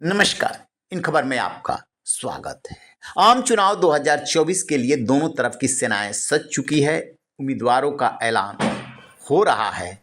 नमस्कार। इन खबर में आपका स्वागत है। आम चुनाव 2024 के लिए दोनों तरफ की सेनाएं सज चुकी है। उम्मीदवारों का ऐलान हो रहा है।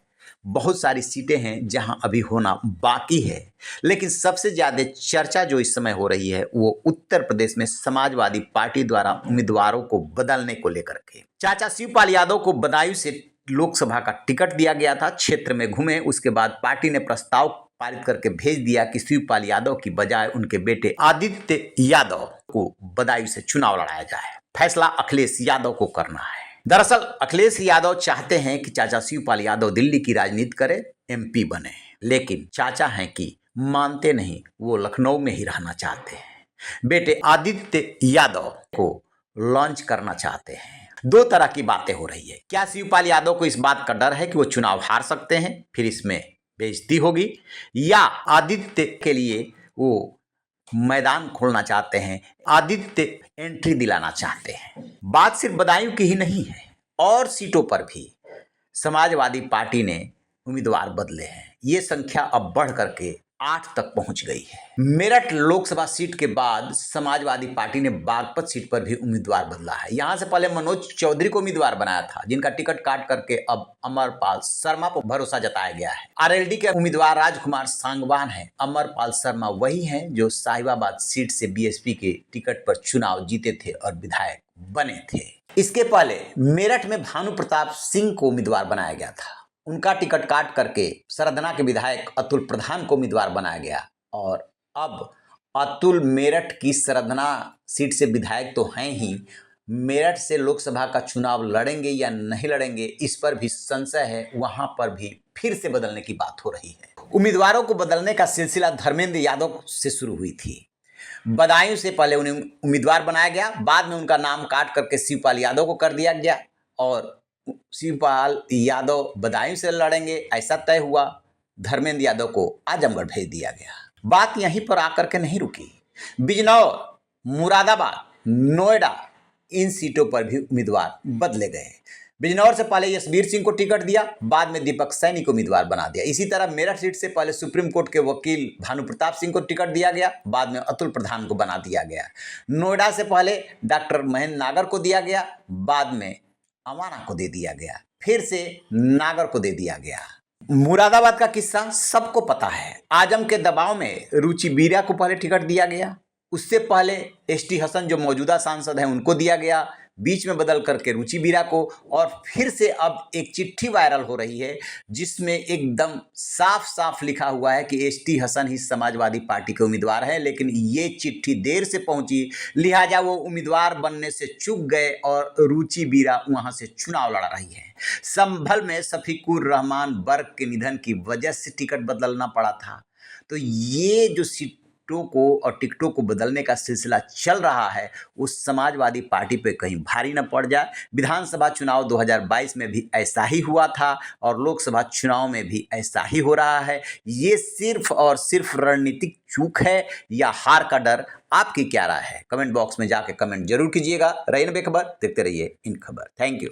बहुत सारी सीटें हैं जहां अभी होना बाकी है, लेकिन सबसे ज़्यादा चर्चा जो इस समय हो रही है वो उत्तर प्रदेश में समाजवादी पार्टी द्वारा उम्मीदवारों को बदलने को लेकर के। चाचा शिवपाल यादव को बदायूं से लोकसभा का टिकट दिया गया था। क्षेत्र में घूमे, उसके बाद पार्टी ने प्रस्ताव पारित करके भेज दिया कि शिवपाल यादव की बजाय उनके बेटे आदित्य यादव को बदायूं से चुनाव लड़ाया जाए। फैसला अखिलेश यादव को करना है। दरअसल अखिलेश यादव चाहते हैं कि चाचा शिवपाल यादव दिल्ली की राजनीति करे, एमपी बने, लेकिन चाचा हैं कि मानते नहीं, वो लखनऊ में ही रहना चाहते हैं। बेटे आदित्य यादव को लॉन्च करना चाहते हैं। दो तरह की बातें हो रही है। क्या शिवपाल यादव को इस बात का डर है कि वो चुनाव हार सकते हैं, फिर इसमें बेइज्जती होगी, या आदित्य के लिए वो मैदान खोलना चाहते हैं, आदित्य एंट्री दिलाना चाहते हैं। बात सिर्फ बदायूं की ही नहीं है, और सीटों पर भी समाजवादी पार्टी ने उम्मीदवार बदले हैं। ये संख्या अब बढ़ करके 8 तक पहुंच गई है। मेरठ लोकसभा सीट के बाद समाजवादी पार्टी ने बागपत सीट पर भी उम्मीदवार बदला है। यहां से पहले मनोज चौधरी को उम्मीदवार बनाया था, जिनका टिकट काट करके अब अमरपाल शर्मा पर भरोसा जताया गया है। आरएलडी के उम्मीदवार राजकुमार सांगवान हैं। अमरपाल शर्मा वही हैं जो साहिबाबाद सीट से बीएसपी के टिकट पर चुनाव जीते थे और विधायक बने थे। इसके पहले मेरठ में भानु प्रताप सिंह को उम्मीदवार बनाया गया था। उनका टिकट काट करके सरदना के विधायक अतुल प्रधान को उम्मीदवार बनाया गया, और अब अतुल मेरठ की सरदना सीट से विधायक तो हैं ही, मेरठ से लोकसभा का चुनाव लड़ेंगे या नहीं लड़ेंगे, इस पर भी संशय है। वहां पर भी फिर से बदलने की बात हो रही है। उम्मीदवारों को बदलने का सिलसिला धर्मेंद्र यादव से शुरू हुई थी। बदायूं से पहले उन्हें उम्मीदवार बनाया गया, बाद में उनका नाम काट करके शिवपाल यादव को कर दिया गया, और शिवपाल यादव बदायूं से लड़ेंगे ऐसा तय हुआ। धर्मेंद्र यादव को आजमगढ़ भेज दिया गया। बात यहीं पर आकर के नहीं रुकी। बिजनौर, मुरादाबाद, नोएडा, इन सीटों पर भी उम्मीदवार बदले गए। बिजनौर से पहले यशवीर सिंह को टिकट दिया, बाद में दीपक सैनी को उम्मीदवार बना दिया। इसी तरह मेरठ सीट से पहले सुप्रीम कोर्ट के वकील भानु प्रताप सिंह को टिकट दिया गया, बाद में अतुल प्रधान को बना दिया गया। नोएडा से पहले डॉक्टर महेंद्र नागर को दिया गया, बाद में अवाना को दे दिया गया, फिर से नागर को दे दिया गया। मुरादाबाद का किस्सा सबको पता है। आजम के दबाव में रुचि बीरा को पहले टिकट दिया गया, उससे पहले एसटी हसन जो मौजूदा सांसद हैं उनको दिया गया, बीच में बदल करके रुचि बीरा को, और फिर से अब एक चिट्ठी वायरल हो रही है जिसमें एकदम साफ साफ लिखा हुआ है कि एसटी हसन ही समाजवादी पार्टी के उम्मीदवार हैं। लेकिन ये चिट्ठी देर से पहुंची, लिहाजा वो उम्मीदवार बनने से चूक गए और रुचि बीरा वहां से चुनाव लड़ा रही है। संभल में शफीकुर रहमान बर्क के निधन की वजह से टिकट बदलना पड़ा था। तो ये जो सीटों को और टिकटों को बदलने का सिलसिला चल रहा है, उस समाजवादी पार्टी पे कहीं भारी न पड़ जाए। विधानसभा चुनाव 2022 में भी ऐसा ही हुआ था, और लोकसभा चुनाव में भी ऐसा ही हो रहा है। ये सिर्फ और सिर्फ रणनीतिक चूक है या हार का डर? आपकी क्या राय है? कमेंट बॉक्स में जाके कमेंट जरूर कीजिएगा। रहिए बेखबर, देखते रहिए इन खबर। Thank you.